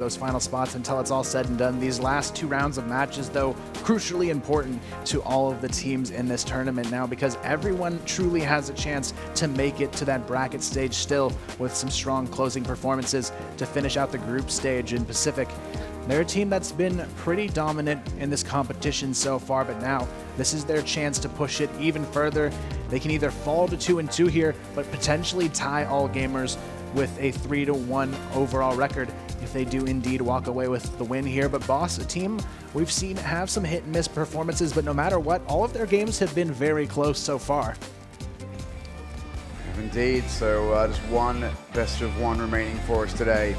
those final spots until it's all said and done. These last 2 rounds of matches, though, crucially important to all of the teams in this tournament now, because everyone truly has a chance to make it to that bracket stage still, with some strong closing performances to finish out the group stage in Pacific. They're a team that's been pretty dominant in this competition so far, but now this is their chance to push it even further. They can either fall to 2-2 here, but potentially tie all gamers with a 3-1 overall record if they do indeed walk away with the win here. But Boss, a team we've seen have some hit and miss performances, but no matter what, all of their games have been very close so far. Indeed, so just one best of 1 remaining for us today.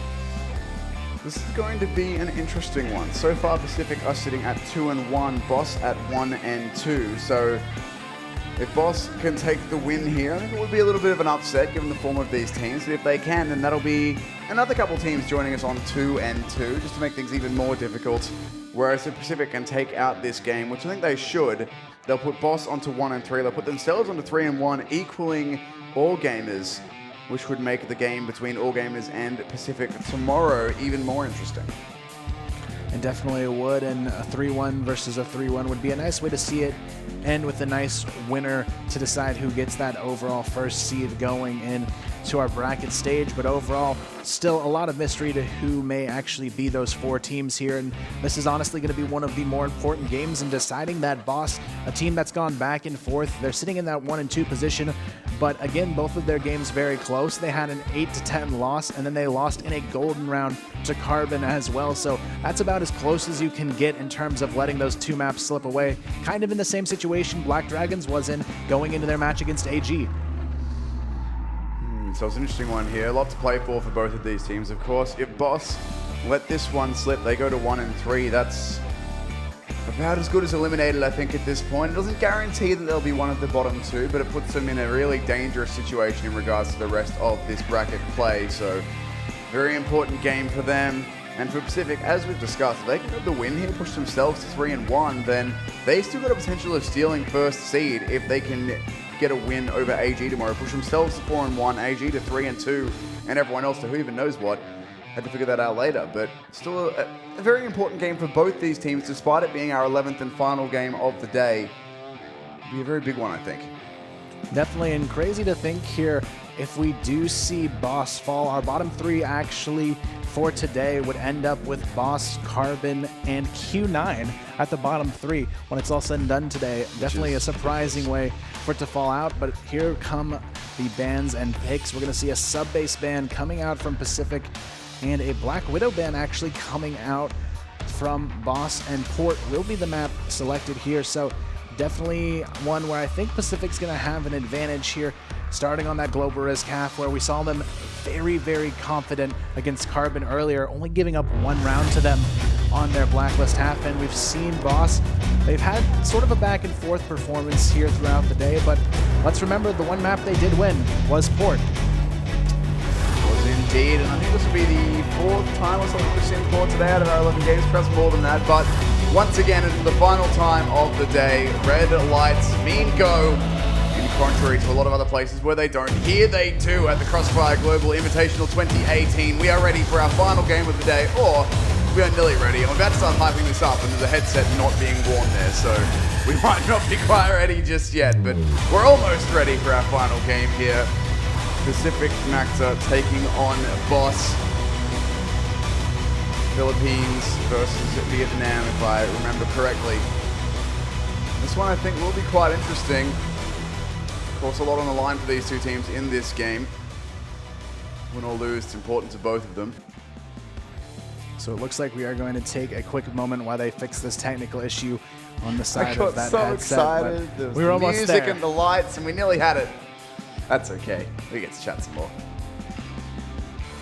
This is going to be an interesting one. So far, Pacific are sitting at 2-1, Boss at 1-2. So if Boss can take the win here, I think it would be a little bit of an upset given the form of these teams. But if they can, then that'll be another couple teams joining us on 2-2, just to make things even more difficult. Whereas if Pacific can take out this game, which I think they should, they'll put Boss onto 1-3. They'll put themselves onto 3-1, equaling all gamers, which would make the game between all gamers and Pacific tomorrow even more interesting. And definitely it would, and a 3-1 versus a 3-1 would be a nice way to see it end with a nice winner to decide who gets that overall first seed going into our bracket stage. But overall, still a lot of mystery to who may actually be those 4 teams here, and this is honestly going to be one of the more important games in deciding that. Boss, a team that's gone back and forth, they're sitting in that 1-2 position, but again, both of their games very close. They had an 8-10 loss, and then they lost in a golden round to Carbon as well, so that's about as close as you can get in terms of letting those 2 maps slip away. Kind of in the same situation Black Dragons was in going into their match against AG. So it's an interesting one here. A lot to play for both of these teams, of course. If Boss let this one slip, they go to 1-3. That's about as good as eliminated, I think, at this point. It doesn't guarantee that they'll be one of the bottom 2, but it puts them in a really dangerous situation in regards to the rest of this bracket play. So very important game for them. And for Pacific, as we've discussed, if they can get the win here, push themselves to 3-1, then they still got a potential of stealing first seed if they can get a win over AG tomorrow, push themselves to 4-1, AG to 3-2, and everyone else to who even knows what. Had to figure that out later, but still a very important game for both these teams, despite it being our 11th and final game of the day. It'll be a very big one, I think. Definitely, and crazy to think here, if we do see Boss fall, our bottom 3 actually for today would end up with Boss, Carbon, and Q9 at the bottom 3 when it's all said and done today. Definitely a surprising way for it to fall out, but here come the bans and picks. We're going to see a sub-base ban coming out from Pacific and a Black Widow ban actually coming out from Boss, and Port will be the map selected here. So definitely one where I think Pacific's going to have an advantage here, starting on that global risk half where we saw them very, very confident against Carbon earlier, only giving up 1 round to them on their blacklist half. And we've seen Boss, they've had sort of a back and forth performance here throughout the day, but let's remember the one map they did win was Port. Indeed, and I think this will be the 4th time or something we've seen Port today out of our 11 games, perhaps more than that. But once again, it's the final time of the day. Red lights mean go, in contrary to a lot of other places where they don't. Here they do at the CROSSFIRE Global Invitational 2018. We are ready for our final game of the day, or we are nearly ready. I'm about to start hyping this up, and there's a headset not being worn there, so we might not be quite ready just yet, but we're almost ready for our final game here. Pacific Macta taking on Boss. Philippines versus Vietnam, if I remember correctly. This one I think will be quite interesting. Of course, a lot on the line for these 2 teams in this game. Win or lose, it's important to both of them. So it looks like we are going to take a quick moment while they fix this technical issue on the side of that headset. I got so excited. There was we were almost music there. And the lights, and we nearly had it. That's okay. We get to chat some more.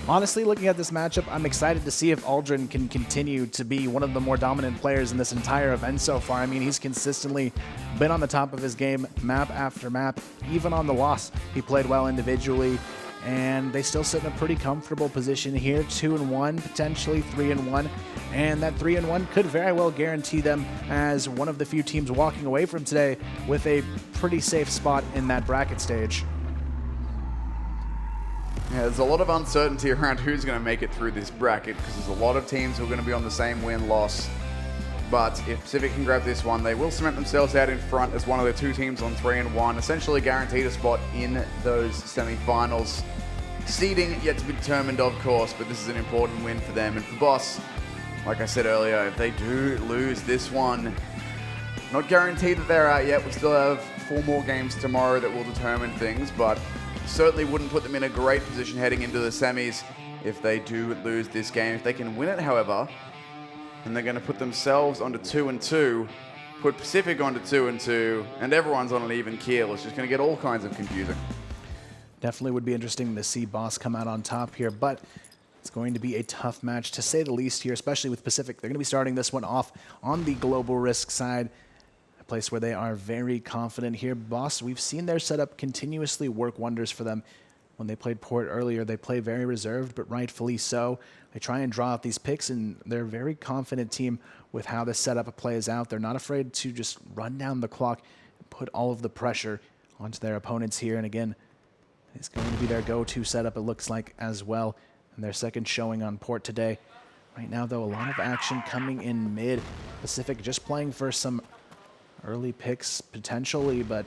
Honestly, looking at this matchup, I'm excited to see if Aldrin can continue to be one of the more dominant players in this entire event so far. I mean, he's consistently been on the top of his game map after map. Even on the loss, he played well individually, and they still sit in a pretty comfortable position here, 2-1, potentially 3-1, and that 3-1 could very well guarantee them as one of the few teams walking away from today with a pretty safe spot in that bracket stage. Yeah, there's a lot of uncertainty around who's going to make it through this bracket because there's a lot of teams who are going to be on the same win-loss. But if Pacific can grab this one, they will cement themselves out in front as one of the two teams on 3-1, essentially guaranteed a spot in those semi-finals. Seeding yet to be determined, of course, but this is an important win for them. And for Boss, like I said earlier, if they do lose this one, not guaranteed that they're out yet. We still have 4 more games tomorrow that will determine things, but certainly wouldn't put them in a great position heading into the semis if they do lose this game. If they can win it, however, and they're going to put themselves onto 2-2, put Pacific onto 2-2, and everyone's on an even keel. It's just going to get all kinds of confusing. Definitely would be interesting to see Boss come out on top here, but it's going to be a tough match to say the least here, especially with Pacific. They're going to be starting this one off on the global risk side, a place where they are very confident here. Boss, we've seen their setup continuously work wonders for them. When they played Port earlier, they play very reserved, but rightfully so. They try and draw out these picks, and they're a very confident team with how this setup plays out. They're not afraid to just run down the clock and put all of the pressure onto their opponents here. And again, it's going to be their go-to setup, it looks like, as well. And their second showing on Port today. Right now, though, a lot of action coming in mid. Pacific just playing for some early picks, potentially, but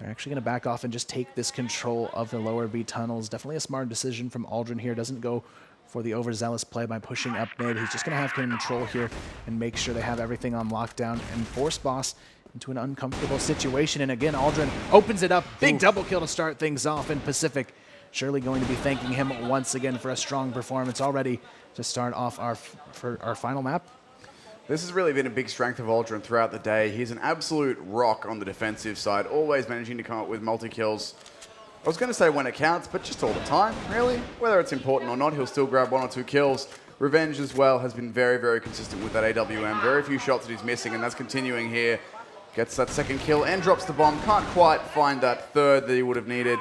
they're actually going to back off and just take this control of the lower B tunnels. Definitely a smart decision from Aldrin here. Doesn't go for the overzealous play by pushing up mid. He's just going to have control here and make sure they have everything on lockdown and force Boss into an uncomfortable situation. And again, Aldrin opens it up. Big double kill to start things off, and Pacific surely going to be thanking him once again for a strong performance already to start off our final map. This has really been a big strength of Aldrin throughout the day. He's an absolute rock on the defensive side, always managing to come up with multi-kills. I was going to say when it counts, but just all the time, really. Whether it's important or not, he'll still grab 1 or 2 kills. Revenge as well has been very, very consistent with that AWM. Very few shots that he's missing, and that's continuing here. Gets that second kill and drops the bomb. Can't quite find that third that he would have needed.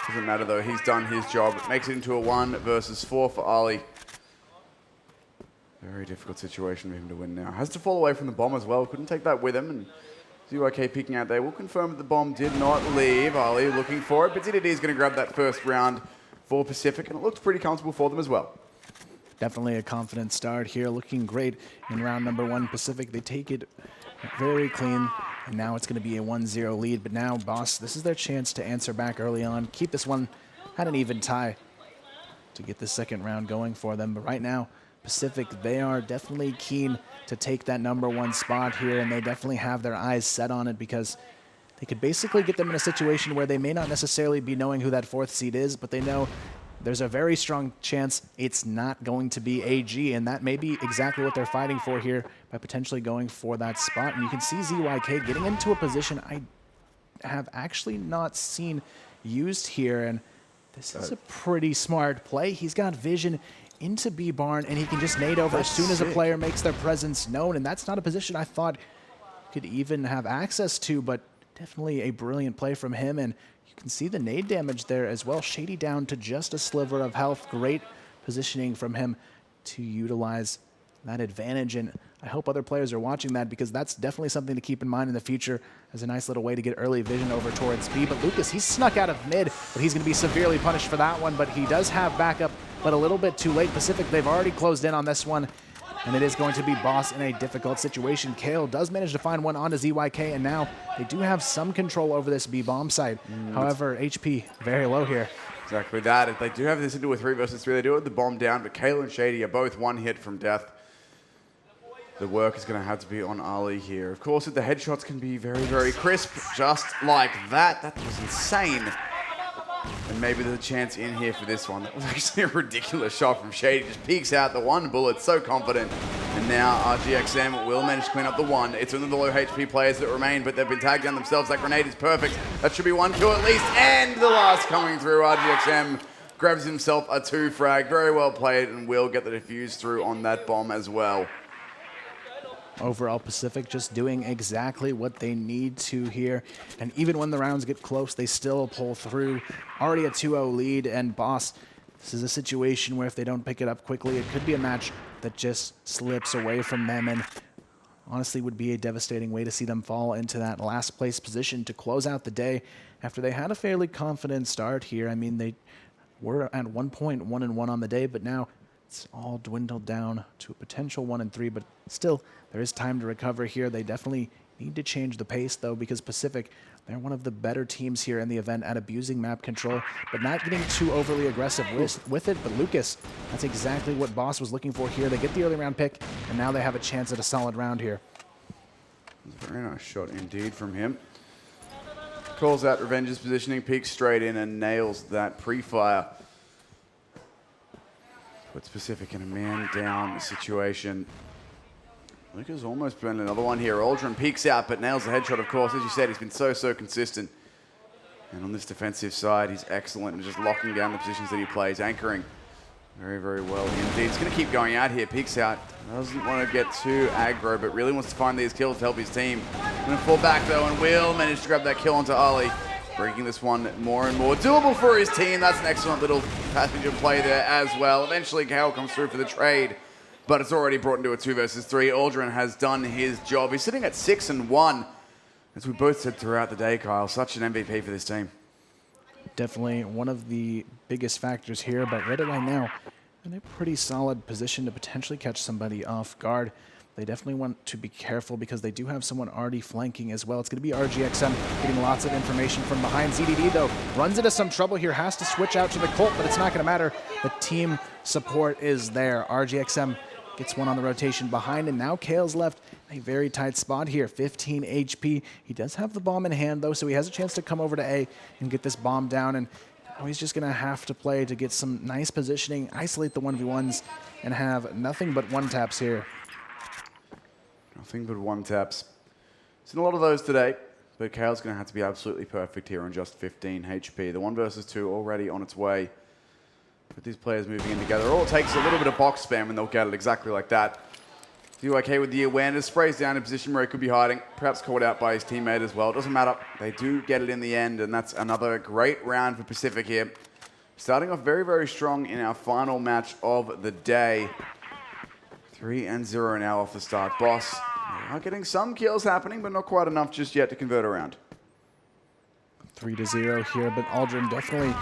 Doesn't matter though, he's done his job. Makes it into a 1 versus 4 for Ali. Very difficult situation for him to win now. Has to fall away from the bomb as well. Couldn't take that with him. And ZYK peeking out there will confirm that the bomb did not leave. Ali looking for it, but DDD is going to grab that first round for Pacific, and it looked pretty comfortable for them as well. Definitely a confident start here. Looking great in round number 1. Pacific, they take it very clean, and now it's going to be a 1-0 lead. But now, Boss, this is their chance to answer back early on. Keep this one at an even tie to get the second round going for them. But right now, Pacific, they are definitely keen to take that number 1 spot here, and they definitely have their eyes set on it because they could basically get them in a situation where they may not necessarily be knowing who that 4th seed is, but they know there's a very strong chance it's not going to be AG, and that may be exactly what they're fighting for here by potentially going for that spot. And you can see ZYK getting into a position I have actually not seen used here, and this is a pretty smart play. He's got vision into B barn, and he can just nade over as soon as a player makes their presence known, and that's not a position I thought could even have access to, but definitely a brilliant play from him. And you can see the nade damage there as well. Shady down to just a sliver of health. Great positioning from him to utilize that advantage, and I hope other players are watching that because that's definitely something to keep in mind in the future as a nice little way to get early vision over towards B. But Lucas, he's snuck out of mid, but he's going to be severely punished for that one, but he does have backup, but a little bit too late. Pacific, they've already closed in on this one, and it is going to be Boss in a difficult situation. Kale does manage to find one onto ZYK, and now they do have some control over this B bomb site. However, HP very low here. Exactly that. If they do have this into a 3 versus 3, they do have the bomb down, but Kale and Shady are both 1 hit from death. The work is going to have to be on Ali here. Of course, the headshots can be very, very crisp, just like that. That was insane. And maybe there's a chance in here for this one. That was actually a ridiculous shot from Shady. Just peeks out the 1 bullet, so confident. And now RGXM will manage to clean up the 1. It's only the low HP players that remain, but they've been tagged down themselves. That grenade is perfect. That should be 1 kill at least. And the last coming through. RGXM grabs himself a 2 frag. Very well played, and will get the defuse through on that bomb as well. Overall, Pacific just doing exactly what they need to here. And even when the rounds get close, they still pull through. Already a 2-0 lead, and Boss, this is a situation where if they don't pick it up quickly, it could be a match that just slips away from them, and honestly would be a devastating way to see them fall into that last place position to close out the day after they had a fairly confident start here. I mean, they were at 1.1-1 on the day, but now it's all dwindled down to a potential 1-3, but still, there is time to recover here. They definitely need to change the pace, though, because Pacific, they're one of the better teams here in the event at abusing map control, but not getting too overly aggressive with it. But Lucas, that's exactly what Boss was looking for here. They get the early round pick, and now they have a chance at a solid round here. Very nice shot indeed from him. Calls out Revenge's positioning, peeks straight in, and nails that pre-fire. Puts Pacific in a man-down situation. Lucas almost burned another one here. Aldrin peeks out, but nails the headshot, of course. As you said, he's been so consistent. And on this defensive side, he's excellent in just locking down the positions that he plays, anchoring very well indeed. He's going to keep going out here. Peeks out. Doesn't want to get too aggro, but really wants to find these kills to help his team. Going to fall back, though, and will manage to grab that kill onto Ali. Breaking this one more and more doable for his team. That's an excellent little passenger play there as well. Eventually, Kale comes through for the trade, but it's already brought into a 2 versus 3. Aldrin has done his job. He's sitting at 6-1. As we both said throughout the day, Kyle, such an MVP for this team. Definitely one of the biggest factors here, but right away now, in a pretty solid position to potentially catch somebody off guard. They definitely want to be careful because they do have someone already flanking as well. It's going to be RGXM getting lots of information from behind. ZDD, though, runs into some trouble here, has to switch out to the Colt, but it's not going to matter. The team support is there. RGXM gets one on the rotation behind, and now Kale's left a very tight spot here, 15 HP. He does have the bomb in hand, though, so he has a chance to come over to A and get this bomb down, and now he's just going to have to play to get some nice positioning, isolate the 1v1s, and have nothing but one-taps here. Nothing but one-taps. Seen a lot of those today, but Kale's going to have to be absolutely perfect here on just 15 HP. The 1 versus 2 already on its way. With these players moving in together, all it takes is a little bit of box spam and they'll get it exactly like that. DYK with the awareness, sprays down in a position where he could be hiding, perhaps caught out by his teammate as well. It doesn't matter. They do get it in the end, and that's another great round for Pacific here. Starting off very strong in our final match of the day. 3-0 now off the start. Boss are getting some kills happening, but not quite enough just yet to convert around. 3-0 here, but Aldrin definitely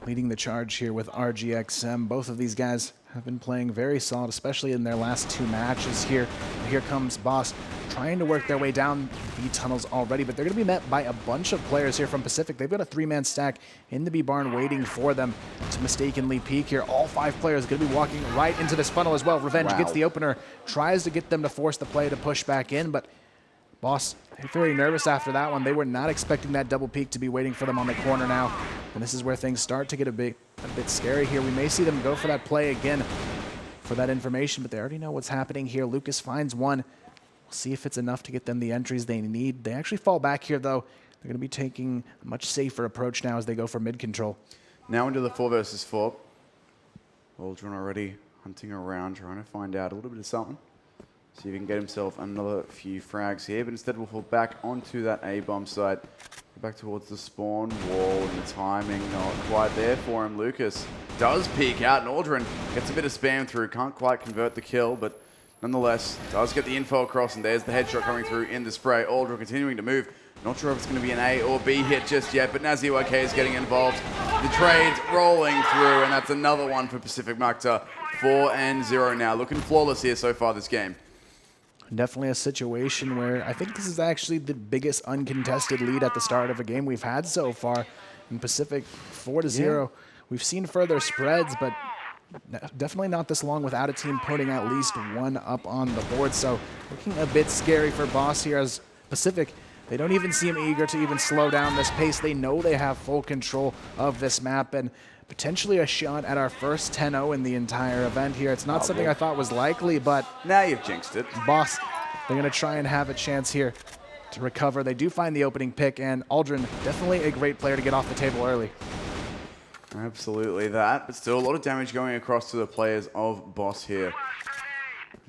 leading the charge here with RGXM. Both of these guys have been playing very solid, especially in their last 2 matches here. Here comes Boss trying to work their way down B tunnels already, but they're going to be met by a bunch of players here from Pacific. They've got a 3-man stack in the B barn waiting for them to mistakenly peek here. All 5 players going to be walking right into this funnel as well. Revenge gets the opener, tries to get them to force the play to push back in, but Boss, they're very nervous after that one. They were not expecting that double peek to be waiting for them on the corner now. And this is where things start to get a bit scary here. We may see them go for that play again for that information, but they already know what's happening here. Lucas finds one. We'll see if it's enough to get them the entries they need. They actually fall back here, though. They're going to be taking a much safer approach now as they go for mid control. Now into the 4 versus 4. Aldrin already hunting around, trying to find out a little bit of something. See if he can get himself another few frags here, but instead we'll fall back onto that A-bomb site. Go back towards the spawn wall, and the timing not quite there for him. Lucas does peek out, and Aldrin gets a bit of spam through. Can't quite convert the kill, but nonetheless does get the info across, and there's the headshot coming through in the spray. Aldrin continuing to move. Not sure if it's going to be an A or B hit just yet, but NaziYK is getting involved. The trade's rolling through, and that's another one for Pacific Macta. 4-0 now. Looking flawless here so far this game. Definitely a situation where I think this is actually the biggest uncontested lead at the start of a game we've had so far in Pacific. 4-0. Yeah. We've seen further spreads, but definitely not this long without a team putting at least one up on the board. So looking a bit scary for Boss here as Pacific. They don't even seem eager to even slow down this pace. They know they have full control of this map and potentially a shot at our first 10-0 in the entire event here. It's not something I thought was likely, but now you've jinxed it. Boss, they're going to try and have a chance here to recover. They do find the opening pick, and Aldrin, definitely a great player to get off the table early. Absolutely that, but still a lot of damage going across to the players of Boss here.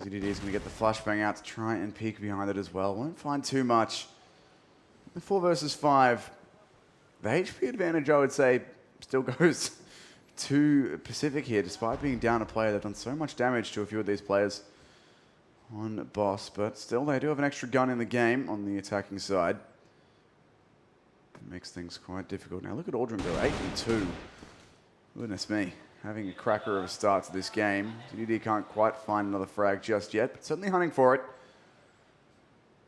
ZDD is going to get the flashbang out to try and peek behind it as well. Won't find too much. The 4 versus 5, the HP advantage, I would say, still goes to Pacific here, despite being down a player. They've done so much damage to a few of these players on Boss, but still they do have an extra gun in the game on the attacking side. It makes things quite difficult. Now look at Aldrin go 8-2. Goodness me, having a cracker of a start to this game. ZDD can't quite find another frag just yet, but certainly hunting for it.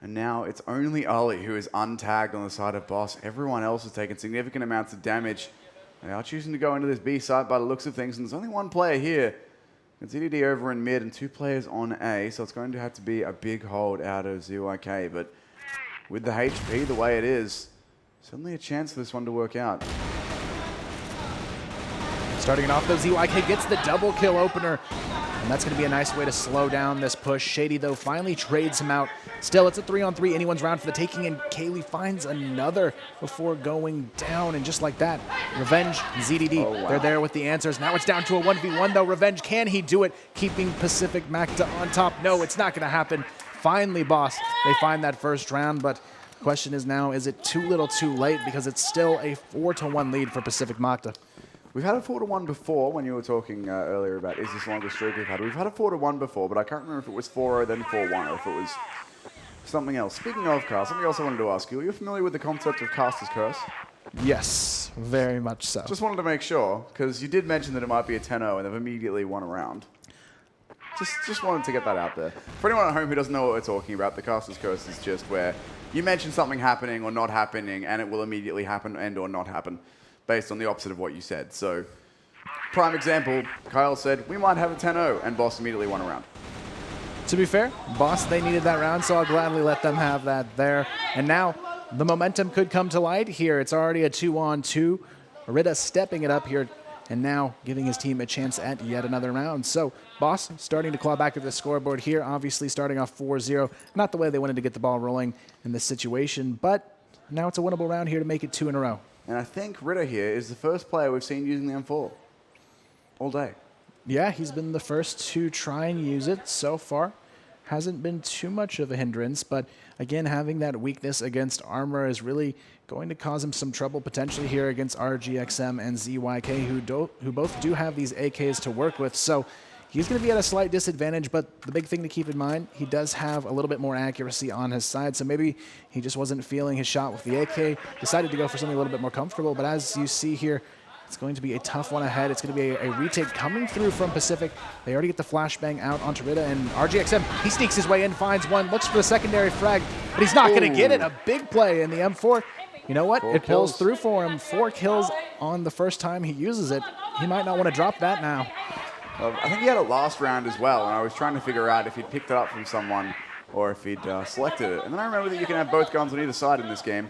And now it's only Ali who is untagged on the side of Boss. Everyone else has taken significant amounts of damage. They are choosing to go into this B site by the looks of things, and there's only one player here. It's ZDD over in mid and 2 players on A, so it's going to have to be a big hold out of ZYK. But with the HP the way it is, certainly a chance for this one to work out. Starting it off, though, ZYK gets the double kill opener, and that's going to be a nice way to slow down this push. Shady, though, finally trades him out. Still, it's a 3-on-3, anyone's round for the taking, and Kaylee finds another before going down, and just like that, Revenge and ZDD, oh, wow. They're there with the answers. Now it's down to a 1v1, though. Revenge, can he do it? Keeping Pacific Macta on top. No, it's not going to happen. Finally, Boss, they find that first round, but the question is now, is it too little too late? Because it's still a 4-1 lead for Pacific Macta. We've had a 4-1 before when you were talking earlier about is this the longest streak we've had. We've had a 4-1 before, but I can't remember if it was 4-0 then 4-1 or if it was something else. Speaking of Cast, something else I wanted to ask you. Are you familiar with the concept of Caster's Curse? Yes, very much so. Just wanted to make sure, because you did mention that it might be a 10-0 and they've immediately won a round. Just wanted to get that out there. For anyone at home who doesn't know what we're talking about, the Caster's Curse is just where you mention something happening or not happening and it will immediately happen and or not happen, based on the opposite of what you said. So, prime example, Kyle said, we might have a 10-0, and Boss immediately won a round. To be fair, Boss, they needed that round, so I'll gladly let them have that there. And now, the momentum could come to light here. It's already a 2-on-2. Arita stepping it up here, and now giving his team a chance at yet another round. So, Boss starting to claw back at the scoreboard here, obviously starting off 4-0. Not the way they wanted to get the ball rolling in this situation, but now it's a winnable round here to make it 2 in a row. And I think Ritter here is the first player we've seen using the M4 all day. Yeah, he's been the first to try and use it so far. Hasn't been too much of a hindrance, but again, having that weakness against armor is really going to cause him some trouble potentially here against RGXM and ZYK, who both do have these AKs to work with. So he's going to be at a slight disadvantage, but the big thing to keep in mind, he does have a little bit more accuracy on his side, so maybe he just wasn't feeling his shot with the AK, decided to go for something a little bit more comfortable, but as you see here, it's going to be a tough one ahead. It's going to be a retake coming through from Pacific. They already get the flashbang out onto Rita, and RGXM, he sneaks his way in, finds one, looks for the secondary frag, but he's not going to get it. A big play in the M4. You know what? It pulls through for him. 4 kills on the first time he uses it. He might not want to drop that now. I think he had it last round as well, and I was trying to figure out if he'd picked it up from someone or if he'd selected it. And then I remember that you can have both guns on either side in this game,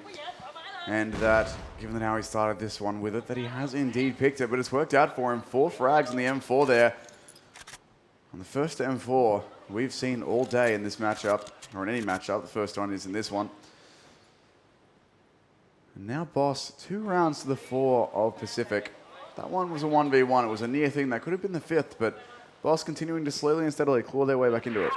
and that, given that how he started this one with it, that he has indeed picked it, but it's worked out for him. 4 frags in the M4 there. On the first M4 we've seen all day in this matchup, or in any matchup. The first one is in this one. And now Boss, 2 rounds to the 4 of Pacific. That one was a 1v1. It was a near thing. That could have been the 5th, but Boss continuing to slowly and steadily claw their way back into it.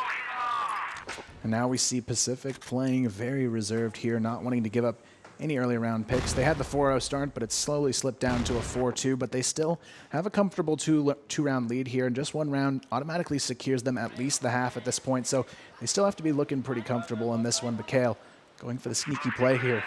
And now we see Pacific playing very reserved here, not wanting to give up any early round picks. They had the 4-0 start, but it's slowly slipped down to a 4-2, but they still have a comfortable two-round lead here, and just 1 round automatically secures them at least the half at this point, so they still have to be looking pretty comfortable in this one. But Kale going for the sneaky play here.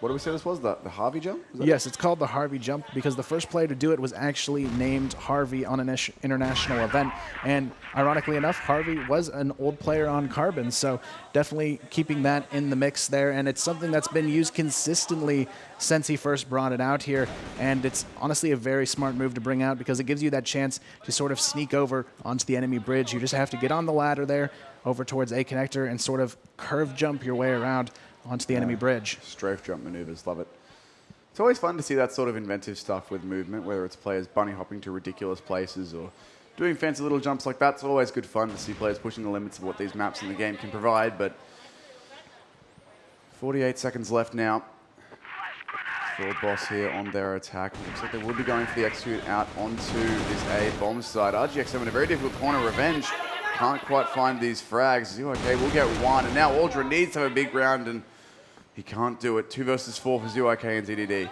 What did we say this was? The Harvey jump? Yes, it's called the Harvey jump because the first player to do it was actually named Harvey on an international event. And ironically enough, Harvey was an old player on Carbon, so definitely keeping that in the mix there. And it's something that's been used consistently since he first brought it out here. And it's honestly a very smart move to bring out because it gives you that chance to sort of sneak over onto the enemy bridge. You just have to get on the ladder there over towards A connector and sort of curve jump your way around onto the enemy bridge. Strafe jump maneuvers, love it. It's always fun to see that sort of inventive stuff with movement, whether it's players bunny hopping to ridiculous places or doing fancy little jumps like that. It's always good fun to see players pushing the limits of what these maps in the game can provide, but 48 seconds left now for Boss here on their attack. Looks like they will be going for the execute out onto this A bomb side. RGXM in a very difficult corner. Revenge can't quite find these frags. ZYK will get 1, and now Aldrin needs to have a big round, and he can't do it. 2 versus 4 for ZYK and ZDD.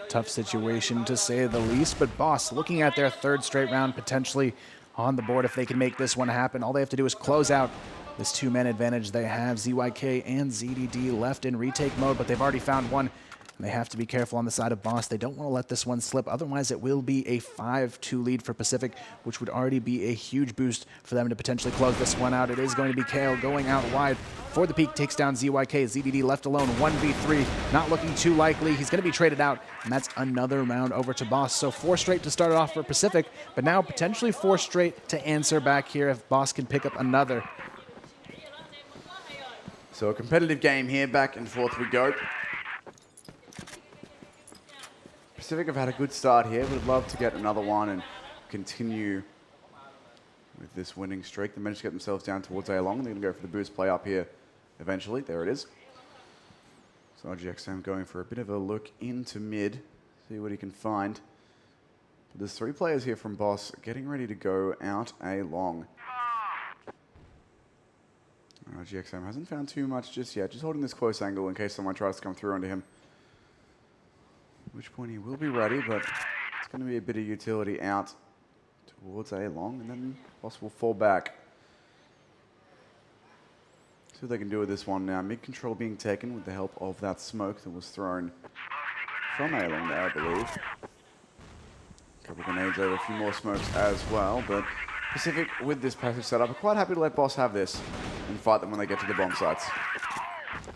Tough situation to say the least, but Boss looking at their 3rd straight round potentially on the board if they can make this one happen. All they have to do is close out this 2-man advantage they have. ZYK and ZDD left in retake mode, but they've already found one. They have to be careful on the side of Boss. They don't want to let this one slip. Otherwise, it will be a 5-2 lead for Pacific, which would already be a huge boost for them to potentially close this one out. It is going to be Kale going out wide for the peak, takes down ZYK. ZDD left alone, 1v3, not looking too likely. He's going to be traded out, and that's another round over to Boss. So 4 straight to start it off for Pacific, but now potentially 4 straight to answer back here if Boss can pick up another. So a competitive game here, back and forth we go. Pacific have had a good start here. Would love to get another one and continue with this winning streak. They managed to get themselves down towards A long. They're going to go for the boost play up here eventually. There it is. So RGXM going for a bit of a look into mid, see what he can find. But there's 3 players here from Boss getting ready to go out A long. RGXM hasn't found too much just yet, just holding this close angle in case someone tries to come through onto him. At which point he will be ready, but it's going to be a bit of utility out towards A long, and then Boss will fall back. See what they can do with this one now. Mid control being taken with the help of that smoke that was thrown from A long there, I believe. A couple of grenades over, a few more smokes as well, but Pacific with this passive setup are quite happy to let Boss have this and fight them when they get to the bomb sites.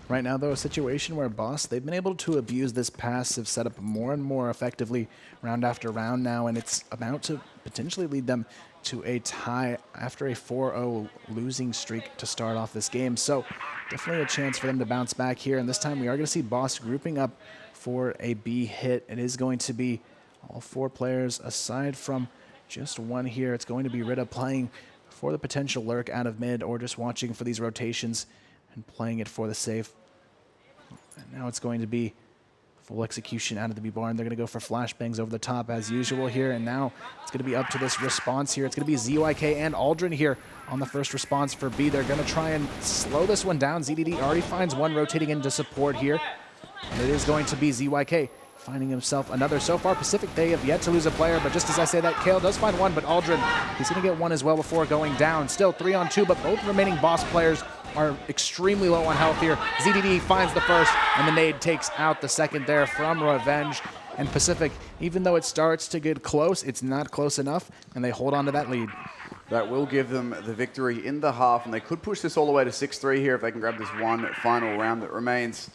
Right now, though, a situation where Boss, they've been able to abuse this passive setup more and more effectively round after round now, and it's about to potentially lead them to a tie after a 4-0 losing streak to start off this game. So definitely a chance for them to bounce back here, and this time we are going to see Boss grouping up for a B hit. It is going to be all 4 players aside from just one here. It's going to be Rita playing for the potential lurk out of mid or just watching for these rotations and playing it for the safe. And now it's going to be full execution out of the B barn. They're going to go for flashbangs over the top as usual here, and now it's going to be up to this response here. It's going to be ZYK and Aldrin here on the first response for B. They're going to try and slow this one down. ZDD already finds one rotating into support here, and it is going to be ZYK finding himself another. So far, Pacific, they have yet to lose a player, but just as I say that, Kale does find one, but Aldrin, he's going to get one as well before going down. Still 3-on-2, but both remaining Boss players are extremely low on health here. ZDD finds the first, and the nade takes out the second there from Revenge. And Pacific, even though it starts to get close, it's not close enough, and they hold on to that lead. That will give them the victory in the half, and they could push this all the way to 6-3 here if they can grab this one final round that remains.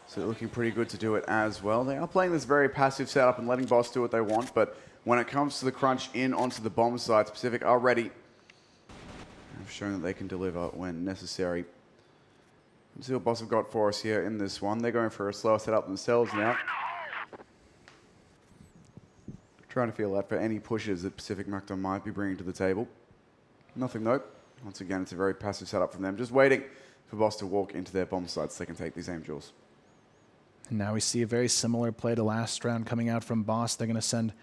So they're looking pretty good to do it as well. They are playing this very passive setup and letting Boss do what they want, but when it comes to the crunch in onto the bomb sites, Pacific are ready. They've shown that they can deliver when necessary. Let's see what Boss have got for us here in this one. They're going for a slower setup themselves now. Trying to feel out for any pushes that Pacific Macta might be bringing to the table. Nothing though. Once again, it's a very passive setup from them. Just waiting for Boss to walk into their bomb sites so they can take these aim duels. And now we see a very similar play to last round coming out from Boss. They're going to send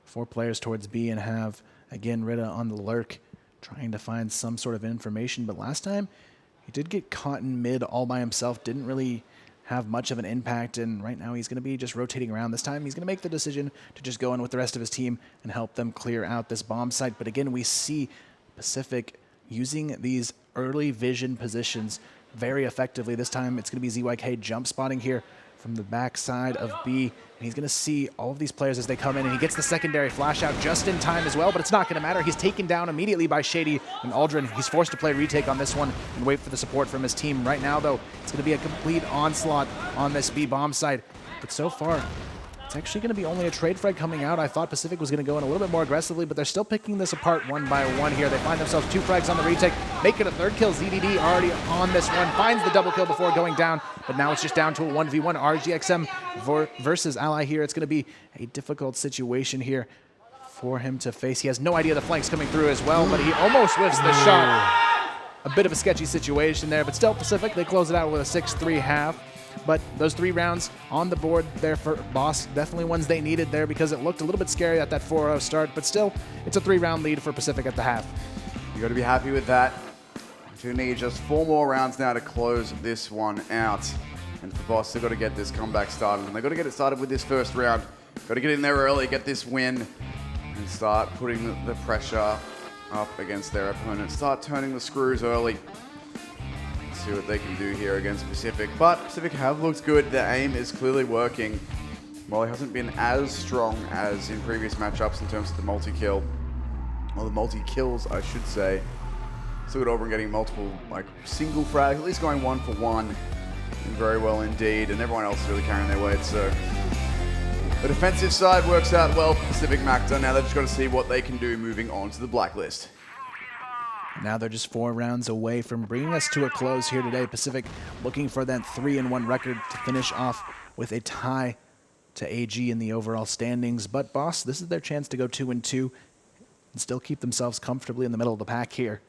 4 players towards B and have, again, Rita on the lurk, trying to find some sort of information. But last time, he did get caught in mid all by himself, didn't really have much of an impact, and right now he's going to be just rotating around. This time, he's going to make the decision to just go in with the rest of his team and help them clear out this bomb site. But again, we see Pacific using these early vision positions very effectively. This time, it's going to be ZYK jump spotting here from the backside of B, and he's going to see all of these players as they come in, and he gets the secondary flash out just in time as well, but it's not going to matter. He's taken down immediately by Shady and Aldrin. He's forced to play retake on this one and wait for the support from his team. Right now, though, it's going to be a complete onslaught on this B bomb site, but so far, it's actually going to be only a trade frag coming out. I thought Pacific was going to go in a little bit more aggressively, but they're still picking this apart one by one here. They find themselves 2 frags on the retake, make it a 3rd kill. ZDD already on this one, finds the double kill before going down, but now it's just down to a 1v1. RGXM versus Ally here. It's going to be a difficult situation here for him to face. He has no idea the flank's coming through as well, but he almost whiffs the shot. A bit of a sketchy situation there, but still Pacific, they close it out with a 6-3 half. But those 3 rounds on the board there for Boss, definitely ones they needed there because it looked a little bit scary at that 4-0 start, but still, it's a 3-round lead for Pacific at the half. You got to be happy with that. You need just 4 more rounds now to close this one out. And for Boss, they've got to get this comeback started, and they've got to get it started with this first round. Got to get in there early, get this win, and start putting the pressure up against their opponent. Start turning the screws early. see what they can do here against Pacific. But Pacific have looked good. Their aim is clearly working. While it hasn't been as strong as in previous matchups in terms of the multi-kill, or the multi-kills, I should say. Still got Auburn getting multiple, like, single frags, at least going 1 for 1. Doing very well indeed, and everyone else is really carrying their weight, so the defensive side works out well for Pacific Macta. Now they've just got to see what they can do moving on to the blacklist. Now they're just 4 rounds away from bringing us to a close here today. Pacific looking for that 3-1 record to finish off with a tie to AG in the overall standings. But Boss, this is their chance to go 2-2 and still keep themselves comfortably in the middle of the pack here.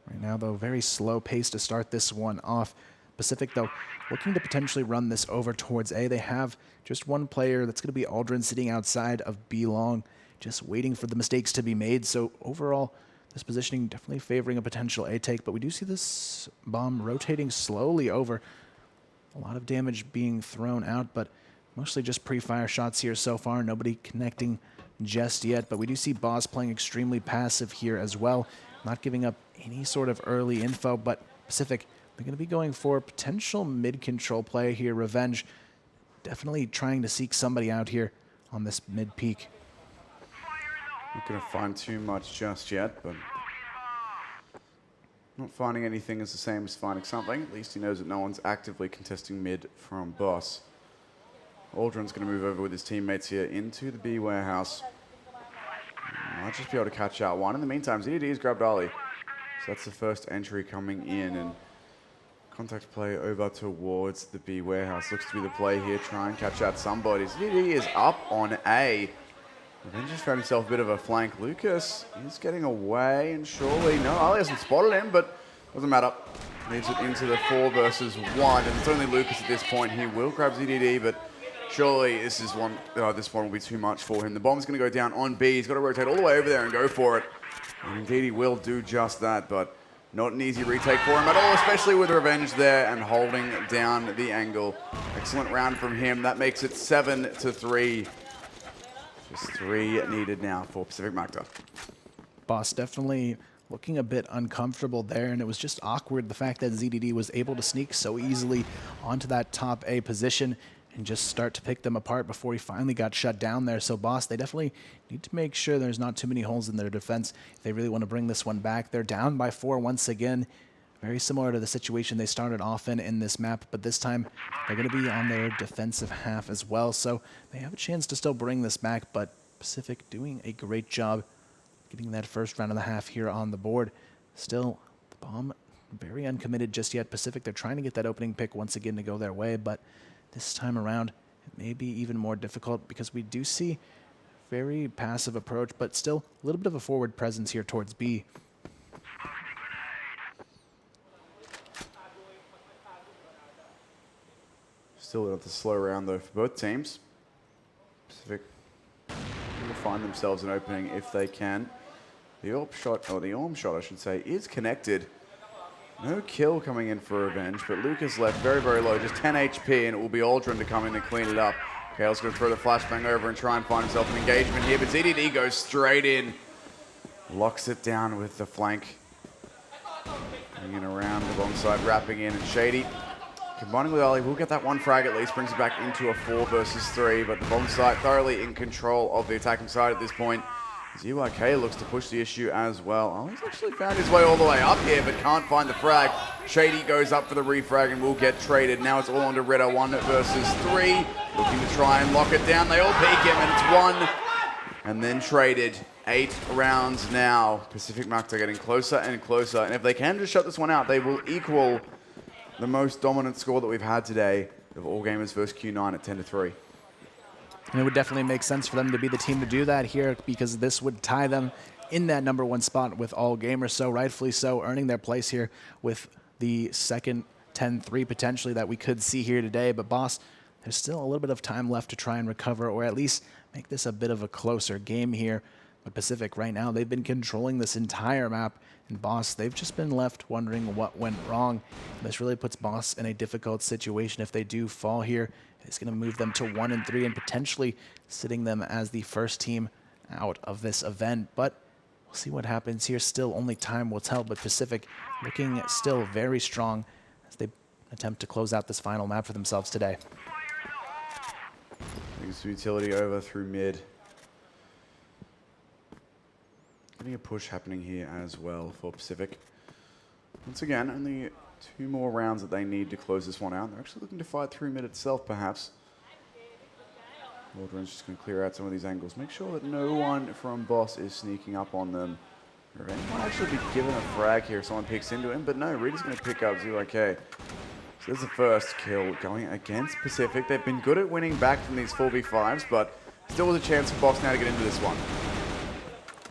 Right now, though, very slow pace to start this one off. Pacific, though, looking to potentially run this over towards A. They have just one player, that's going to be Aldrin, sitting outside of B long, just waiting for the mistakes to be made. So overall, this positioning definitely favoring a potential A take, but we do see this bomb rotating slowly over. A lot of damage being thrown out, but mostly just pre-fire shots here so far. Nobody connecting just yet, but we do see Boss playing extremely passive here as well, not giving up any sort of early info. But Pacific, they're going to be going for potential mid-control play here. Revenge, definitely trying to seek somebody out here on this mid-peak. Not going to find too much just yet, but not finding anything is the same as finding something. At least he knows that no one's actively contesting mid from Boss. Aldrin's going to move over with his teammates here into the B warehouse. Might just be able to catch out one. In the meantime, ZDD's grabbed Ali. So that's the first entry coming in, and contact play over towards the B warehouse. Looks to be the play here. Try and catch out somebody. ZDD is up on A. Revenge just found himself a bit of a flank. Lucas is getting away, and surely, no, Ali hasn't spotted him, but doesn't matter. Leaves it into the 4 versus 1, and it's only Lucas at this point. He will grab ZDD, but surely this is one. This one will be too much for him. The bomb's going to go down on B. He's got to rotate all the way over there and go for it. And indeed, he will do just that, but not an easy retake for him at all, especially with Revenge there and holding down the angle. Excellent round from him. That makes it 7-3. Just 3 needed now for Pacific Macta. Boss definitely looking a bit uncomfortable there, and it was just awkward the fact that ZDD was able to sneak so easily onto that top A position and just start to pick them apart before he finally got shut down there. So Boss, they definitely need to make sure there's not too many holes in their defense if they really want to bring this one back. They're down by 4 once again. Very similar to the situation they started off in this map, but this time they're going to be on their defensive half as well, so they have a chance to still bring this back. But Pacific doing a great job getting that first round of the half here on the board. Still, the bomb very uncommitted just yet. Pacific, they're trying to get that opening pick once again to go their way, but this time around it may be even more difficult because we do see very passive approach, but still a little bit of a forward presence here towards B. Still at the slow round though for both teams. Pacific will find themselves an opening if they can. The AWP shot, or the AWM shot I should say, is connected. No kill coming in for Revenge, but Lucas left very, very low, just 10 HP, and it will be Aldrin to come in and clean it up. Kale's going to throw the flashbang over and try and find himself an engagement here, but ZDD goes straight in. Locks it down with the flank. Bringing around alongside, wrapping in, and Shady combining with Ali, we'll get that one frag at least, brings it back into a 4 versus 3, but the bomb site thoroughly in control of the attacking side at this point. ZYK looks to push the issue as well. Oh, he's actually found his way all the way up here, but can't find the frag. Shady goes up for the refrag and will get traded. Now it's all on to Redder, 1 versus 3. Looking to try and lock it down. They all peek him, and it's 1 and then traded. 8 rounds now. Pacific Macta getting closer and closer, and if they can just shut this one out, they will equal the most dominant score that we've had today of All Gamers versus Q9 at 10-3. And it would definitely make sense for them to be the team to do that here, because this would tie them in that #1 spot with All Gamers. So rightfully so, earning their place here with the second 10-3 potentially that we could see here today. But Boss, there's still a little bit of time left to try and recover, or at least make this a bit of a closer game here. But Pacific right now, they've been controlling this entire map, and Boss, they've just been left wondering what went wrong. And this really puts Boss in a difficult situation if they do fall here. It's going to move them to 1-3 and potentially sitting them as the first team out of this event. But We'll see what happens here. Still, only time will tell, but Pacific looking still very strong as they attempt to close out this final map for themselves today. Brings utility over through mid. Getting a push happening here as well for Pacific. Once again, only 2 more rounds that they need to close this one out. They're actually looking to fight through mid itself, perhaps. Aldrin's just going to clear out some of these angles. Make sure that no one from Boss is sneaking up on them. Revenge might actually be given a frag here if someone picks into him, but no, Rita's going to pick up 0K. So there's the first kill going against Pacific. They've been good at winning back from these 4v5s, but still with a chance for Boss now to get into this one.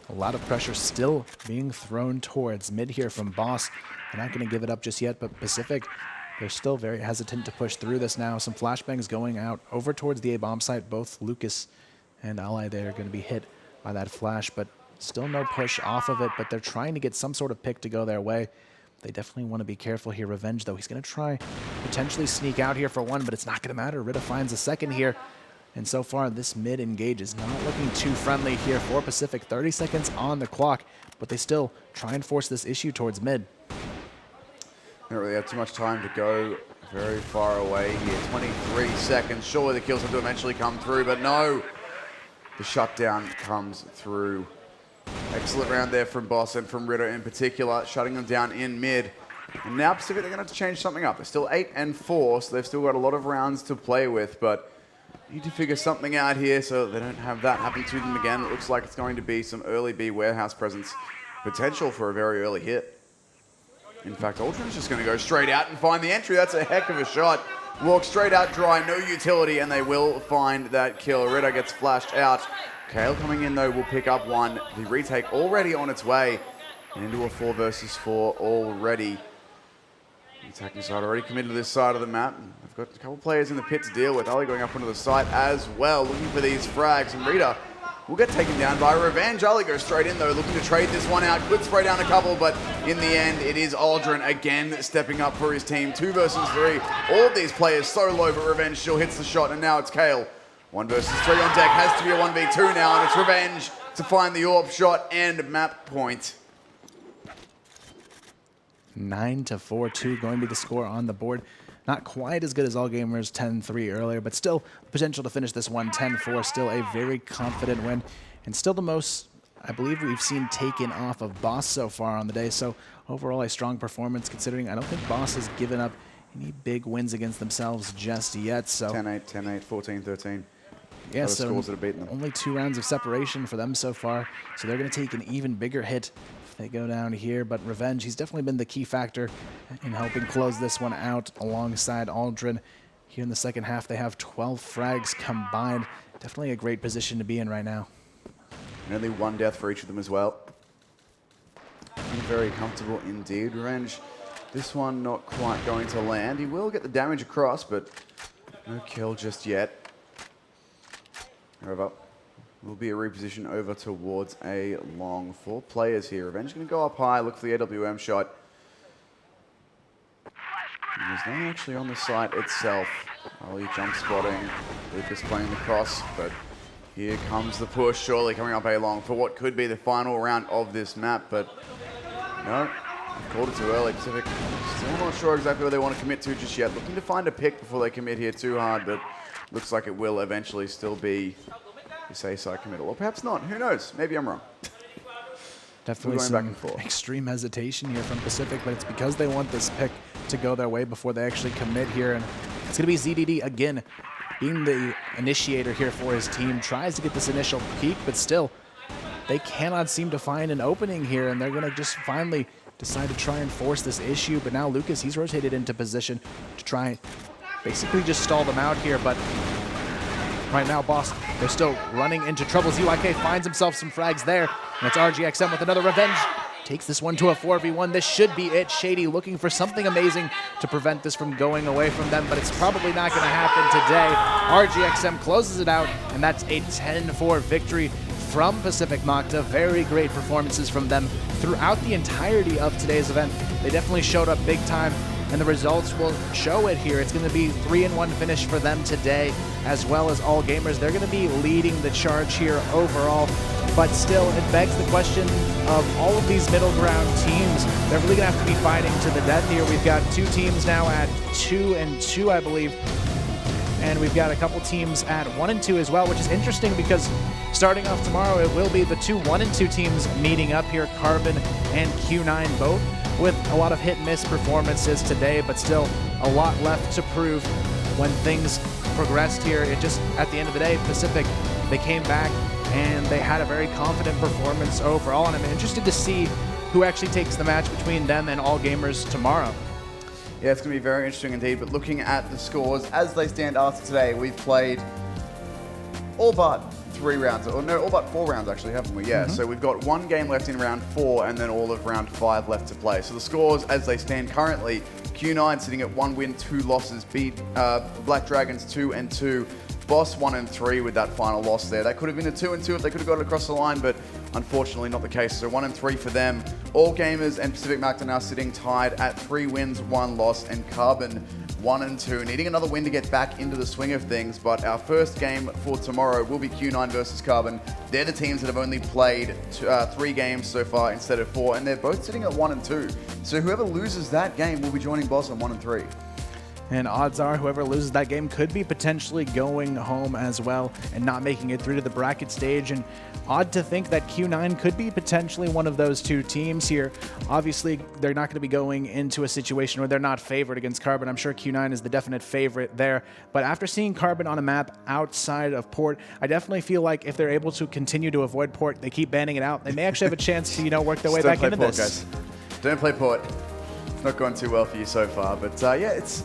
A lot of pressure still being thrown towards mid here from Boss. They're not going to give it up just yet, but Pacific, they're still very hesitant to push through this now. Some flashbangs going out over towards the A-bomb site. Both Lucas and Ally there are going to be hit by that flash, but still no push off of it, but they're trying to get some sort of pick to go their way. They definitely want to be careful here. Revenge, though, he's going to try potentially sneak out here for one, but it's not going to matter. Rita finds a second here. And so far, this mid engage is not looking too friendly here for Pacific. 30 seconds on the clock, but they still try and force this issue towards mid. They don't really have too much time to go very far away here. 23 seconds. Surely the kills have to eventually come through, but no. The shutdown comes through. Excellent round there from Boss and from Ritter in particular, shutting them down in mid. And now Pacific, they're going to have to change something up. They're still 8 and 4, so they've still got a lot of rounds to play with, but need to figure something out here so they don't have that happen to them again. It looks like it's going to be some early B warehouse presence. Potential for a very early hit. In fact, Ultron's just going to go straight out and find the entry. That's a heck of a shot. Walk straight out dry, no utility, and they will find that kill. Ritter gets flashed out. Kale coming in, though, will pick up one. The retake already on its way. And into a 4 versus 4 already. The attacking side already committed to this side of the map. They've got a couple players in the pit to deal with. Ali going up onto the site as well, looking for these frags. And Rita will get taken down by Revenge. Ali goes straight in, though, looking to trade this one out. Could spray down a couple, but in the end, it is Aldrin again stepping up for his team. 2 versus 3. All of these players so low, but Revenge still hits the shot, and now it's Kale. 1 versus 3 on deck. Has to be a 1v2 now, and it's Revenge to find the AWP shot and map point. 9-4-2 going to be the score on the board. Not quite as good as All Gamers 10-3 earlier, but still potential to finish this one 10-4. Still a very confident win, and still the most, I believe, we've seen taken off of Boss so far on the day. So overall, a strong performance considering I don't think Boss has given up any big wins against themselves just yet. So 10-8, 10-8, 14-13. Yeah, Other so scores that have beaten them. only 2 rounds of separation for them so far. So they're going to take an even bigger hit if they go down here. But Revenge, he's definitely been the key factor in helping close this one out alongside Aldrin. Here in the second half, they have 12 frags combined. Definitely a great position to be in right now. And only 1 death for each of them as well. Very comfortable indeed. Revenge, this one not quite going to land. He will get the damage across, but no kill just yet. However, will be a reposition over towards a long 4 players here. Revenge going to go up high, look for the AWM shot. And there's no one actually on the site itself. Ali jump spotting, Lucas playing the cross, but here comes the push, surely coming up a long for what could be the final round of this map, but no, called it too early. Pacific still not sure exactly what they want to commit to just yet. Looking to find a pick before they commit here too hard, but looks like it will eventually still be the say-side committal. Or perhaps not. Who knows? Maybe I'm wrong. Definitely some extreme hesitation here from Pacific, but it's because they want this pick to go their way before they actually commit here. And it's going to be ZDD again, being the initiator here for his team. Tries to get this initial peak, but still, they cannot seem to find an opening here, and they're going to just finally decide to try and force this issue. But now Lucas, he's rotated into position to try basically just stall them out here, but right now, Boss, they're still running into trouble. ZYK finds himself some frags there, and it's RGXM with another Revenge. Takes this one to a 4v1. This should be it. Shady looking for something amazing to prevent this from going away from them, but it's probably not going to happen today. RGXM closes it out, and that's a 10-4 victory from Pacific Macta. Very great performances from them throughout the entirety of today's event. They definitely showed up big time, and the results will show it here. It's going to be 3-1 finish for them today, as well as All Gamers. They're going to be leading the charge here overall. but still, it begs the question of all of these middle ground teams. They're really going to have to be fighting to the death here. We've got 2 teams now at 2-2, I believe. And we've got a couple teams at 1-2 as well, which is interesting because starting off tomorrow, it will be the 2 1-2 teams meeting up here, Carbon and Q9 both, with a lot of hit-and-miss performances today, but still a lot left to prove when things progressed here. It just, at the end of the day, Pacific, they came back and they had a very confident performance overall, and I'm interested to see who actually takes the match between them and All Gamers tomorrow. Yeah, it's going to be very interesting indeed, but looking at the scores as they stand after today, we've played all but 3 rounds, or no, all but 4 rounds actually, haven't we? Yeah, so we've got 1 game left in round 4 and then all of round 5 left to play. So the scores as they stand currently, Q9 sitting at 1 win, 2 losses, beat Black Dragons 2-2, Boss 1-3 with that final loss there. That could have been a 2-2 if they could have got it across the line, but unfortunately not the case. So 1-3 for them. All Gamers and Pacific Macta now sitting tied at 3 wins, 1 loss, and Carbon 1-2. Needing another win to get back into the swing of things, but our first game for tomorrow will be Q9 versus Carbon. They're the teams that have only played 3 games so far instead of 4, and they're both sitting at 1-2. So whoever loses that game will be joining Boss on 1-3. And odds are whoever loses that game could be potentially going home as well and not making it through to the bracket stage. And odd to think that Q9 could be potentially one of those 2 teams here. Obviously, they're not going to be going into a situation where they're not favored against Carbon. I'm sure Q9 is the definite favorite there. But after seeing Carbon on a map outside of Port, I definitely feel like if they're able to continue to avoid Port, they keep banning it out, they may actually have a chance to, work their way back into Port, this. Guys. Don't play Port. It's not going too well for you so far. But yeah, it's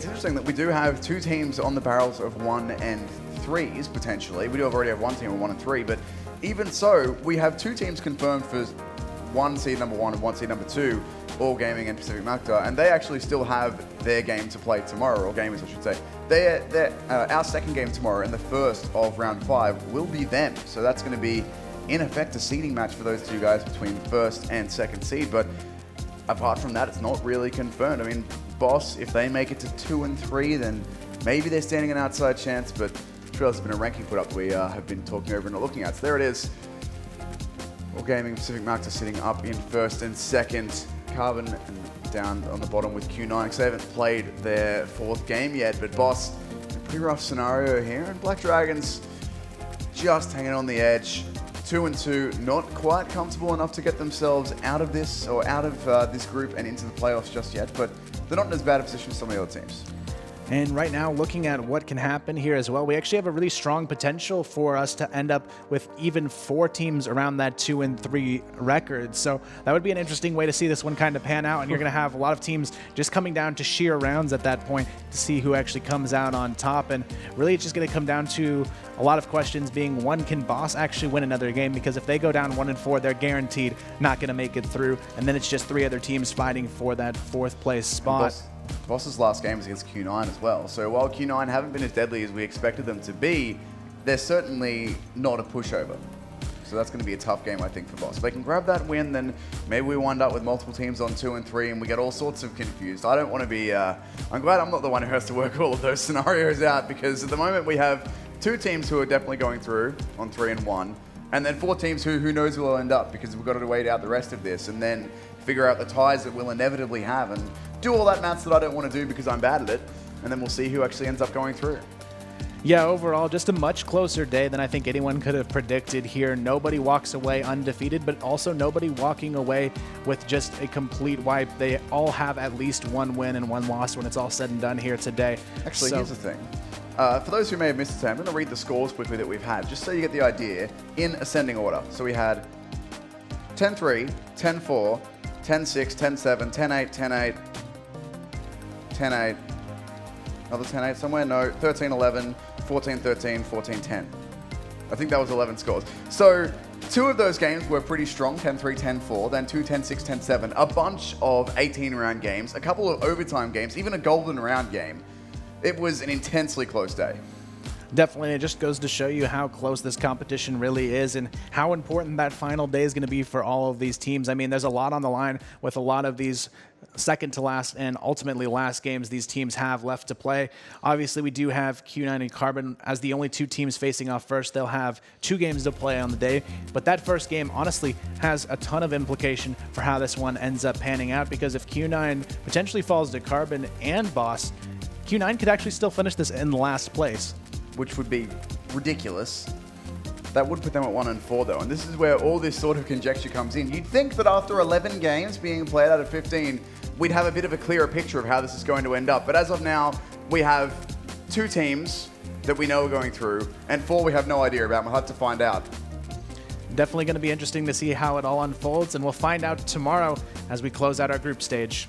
interesting that we do have 2 teams on the barrels of 1 and 3s potentially. We do already have 1 team of 1 and 3, but even so, we have 2 teams confirmed for 1 seed number 1 and 1 seed number 2, All Gaming and Pacific Macta, and they actually still have their game to play tomorrow, All Gamers I should say. Our second game tomorrow and the first of round 5 will be them, so that's going to be in effect a seeding match for those 2 guys between first and second seed, but apart from that, it's not really confirmed. I mean, Boss, if they make it to 2 and 3, then maybe they're standing an outside chance, but I'm sure there's been a ranking put up we have been talking over and not looking at. So there it is. All Gaming, Pacific Macta sitting up in first and second. Carbon and down on the bottom with Q9 because they haven't played their 4th game yet, but Boss, a pretty rough scenario here, and Black Dragons just hanging on the edge. 2-2, not quite comfortable enough to get themselves out of this, or out of this group and into the playoffs just yet, but they're not in as bad a position as some of the other teams. And right now, looking at what can happen here as well, we actually have a really strong potential for us to end up with even 4 teams around that 2 and 3 record. So that would be an interesting way to see this one kind of pan out. And you're going to have a lot of teams just coming down to sheer rounds at that point to see who actually comes out on top. And really, it's just going to come down to a lot of questions being, one, can Boss actually win another game? Because if they go down 1 and 4, they're guaranteed not going to make it through. And then it's just 3 other teams fighting for that 4th place spot. Boss's last game was against Q9 as well. So while Q9 haven't been as deadly as we expected them to be, they're certainly not a pushover. So that's going to be a tough game, I think, for Boss. If they can grab that win, then maybe we wind up with multiple teams on 2 and 3 and we get all sorts of confused. I don't want to be... I'm glad I'm not the one who has to work all of those scenarios out, because at the moment we have 2 teams who are definitely going through on 3 and 1, and then 4 teams who knows who will end up, because we've got to wait out the rest of this and then figure out the ties that we'll inevitably have and do all that maths that I don't want to do because I'm bad at it, and then we'll see who actually ends up going through. Yeah, overall, just a much closer day than I think anyone could have predicted here. Nobody walks away undefeated, but also nobody walking away with just a complete wipe. They all have at least 1 win and 1 loss when it's all said and done here today. Actually, here's the thing. For those who may have missed it today, I'm going to read the scores quickly that we've had, just so you get the idea, in ascending order. So we had 10-3, 10-4, 10-6, 10-7, 10-8, 10-8, 10-8, another 10-8 somewhere, no, 13-11, 14-13, 14-10. I think that was 11 scores. So 2 of those games were pretty strong, 10-3, 10-4, then 2, 10-6, 10-7, a bunch of 18-round games, a couple of overtime games, even a golden round game. It was an intensely close day. Definitely, it just goes to show you how close this competition really is and how important that final day is going to be for all of these teams. I mean, there's a lot on the line with a lot of these second to last and ultimately last games these teams have left to play. Obviously, we do have Q9 and Carbon as the only two teams facing off first. They'll have 2 games to play on the day, but that first game honestly has a ton of implication for how this one ends up panning out, because if Q9 potentially falls to Carbon and Boss, Q9 could actually still finish this in last place. Which would be ridiculous. That would put them at 1 and 4 though, and this is where all this sort of conjecture comes in. You'd think that after 11 games being played out of 15, we'd have a bit of a clearer picture of how this is going to end up. But as of now, we have 2 teams that we know are going through, and 4 we have no idea about. We'll have to find out. Definitely going to be interesting to see how it all unfolds, and we'll find out tomorrow as we close out our group stage.